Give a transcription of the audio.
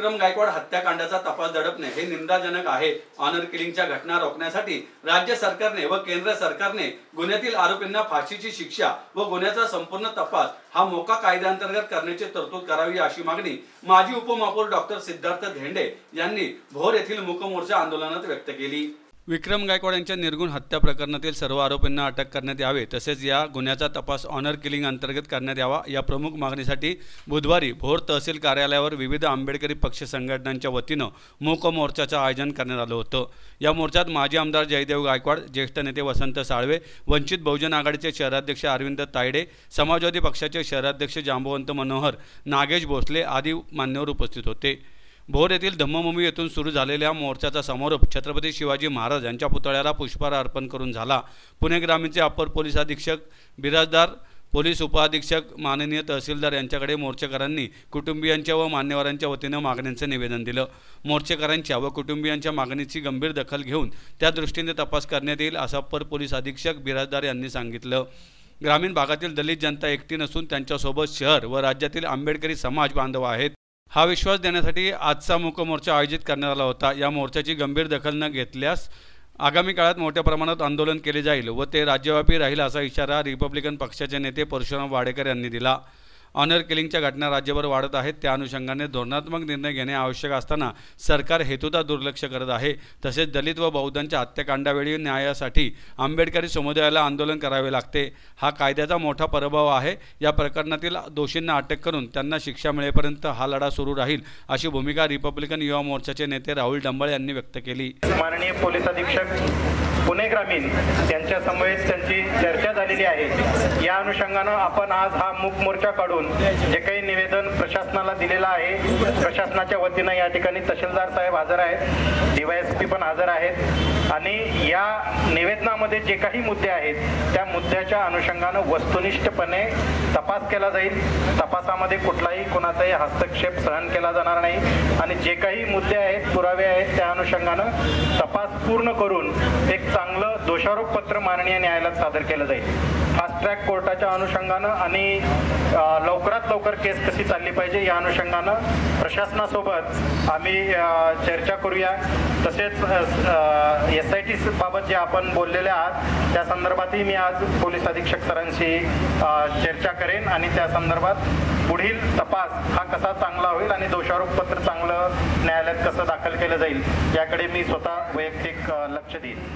विक्रम गायकवाड हत्याकांडाचा तपास दडपणे हे निंदाजनक आहे। ऑनर किलिंगच्या घटना रोखण्यासाठी राज्य सरकारने व केंद्र सरकारने गुन्ह्यातील आरोपींना फाशीची शिक्षा व गुन्ह्याचा संपूर्ण तपास हा मोका कायद्याअंतर्गत करण्याची तरतूद करावी अशी मागणी माजी उपमहापौर डॉक्टर सिद्धार्थ धेंडे यांनी भोर येथील मूक मोर्चा आंदोलनात व्यक्त केली। विक्रम गायकवाड यांच्या निर्गुण हत्या प्रकरणातील सर्व आरोपींना अटक करण्यात यावे तसेच या गुन्ह्याचा तपास ऑनर किलिंग अंतर्गत करण्यात यावा या प्रमुख मागणीसाठी बुधवारी भोर तहसील कार्यालयावर विविध आंबेडकरी पक्ष संघटनांच्या वतीनं मूक मोर्चाचं आयोजन करण्यात आलं होतं। या मोर्चात माजी आमदार जयदेव गायकवाड, ज्येष्ठ नेते वसंत साळवे, वंचित बहुजन आघाडीचे शहराध्यक्ष अरविंद तायडे, समाजवादी पक्षाचे शहराध्यक्ष जांबवंत मनोहर, नागेश भोसले आदी मान्यवर उपस्थित होते। भोर येथील धम्मभूमी येथून सुरू झालेल्या मोर्चाचा समारोप छत्रपती शिवाजी महाराज यांच्या पुतळ्याला पुष्पहार अर्पण करून झाला। पुणे ग्रामीणचे अपर पोलीस अधीक्षक बिराजदार, पोलीस उपअधीक्षक, माननीय तहसीलदार यांच्याकडे मोर्चेकरांनी कुटुंबियांच्या व मान्यवरांच्या वतीनं मागण्यांचं निवेदन दिलं। मोर्चेकरांच्या व कुटुंबियांच्या मागणीची गंभीर दखल घेऊन त्या दृष्टीने तपास करण्यात येईल असं अपर पोलीस अधीक्षक बिराजदार यांनी सांगितलं। ग्रामीण भागातील दलित जनता एकटी नसून त्यांच्यासोबत शहर व राज्यातील आंबेडकरी समाज बांधव आहेत हा विश्वास देण्यासाठी आजचा मूक मोर्चा आयोजित करण्यात आला होता। या मोर्चाची गंभीर दखल न घेतल्यास आगामी काळात मोठ्या प्रमाणात आंदोलन केले जाईल व ते राज्यव्यापी राहील असा इशारा रिपब्लिकन पक्षाचे नेते परशुराम वाडेकर यांनी दिला। ऑनर किलिंगच्या घटना राज्यभर वाढत आहेत, त्या अनुषंगाने धोरणात्मक निर्णय घेणे आवश्यक असताना सरकार हेतुता दुर्लक्ष करत आहे। तसेच दलित व बौद्धांच्या हत्याकांडावेळी न्यायासाठी आंबेडकरी समुदायाला आंदोलन करावे लागते। हा कायद्याचा मोठा पराभव आहे। या प्रकरणातील दोषींना अटक करून त्यांना शिक्षा मिळेपर्यंत हा लढा सुरू राहील अशी भूमिका रिपब्लिकन युवा मोर्चाचे नेते राहुल डंबळ यांनी व्यक्त केली। माननीय पोलीस अधीक्षक पुणे ग्रामीण यांच्या समवेत त्यांची चर्चा झालेली आहे। या अनुषंगाने आपण आज हा मूक मोर्चा काढून जे काही निवेदन प्रशासनाला दिलेलं आहे, प्रशासनाच्या वतीने या ठिकाणी तहसीलदार साहेब हजर आहेत, डीवायएसपी पण हजर आहेत आणि या निवेदनामध्ये जे काही मुद्दे आहेत त्या मुद्द्याच्या अनुषंगाने वस्तुनिष्ठपणे तपास केला जाईल। तपासामध्ये कुठलाही कोणाचाही हस्तक्षेप सहन केला जाणार नाही आणि जे काही मुद्दे आहेत, पुरावे आहेत त्या अनुषंगाने तपास पूर्ण करून एक चांगलं दोषारोप पत्र माननीय न्यायालयात सादर केलं जाईल। फास्ट ट्रॅक कोर्टाच्या अनुषंगाने आणि लवकरात लवकर केस कशी चालली पाहिजे या अनुषंगाने प्रशासनासोबत आम्ही चर्चा करूया। तसेच SIT बाबत जे आपण बोललेले आहात त्या संदर्भातही मी आज पोलीस अधीक्षक सरांशी चर्चा करेन आणि त्या संदर्भात पुढील तपास हा कसा चांगला होईल आणि दोषारोप पत्र चांगलं न्यायालयात कसं दाखल केलं जाईल याकडे मी स्वतः वैयक्तिक लक्ष देईन।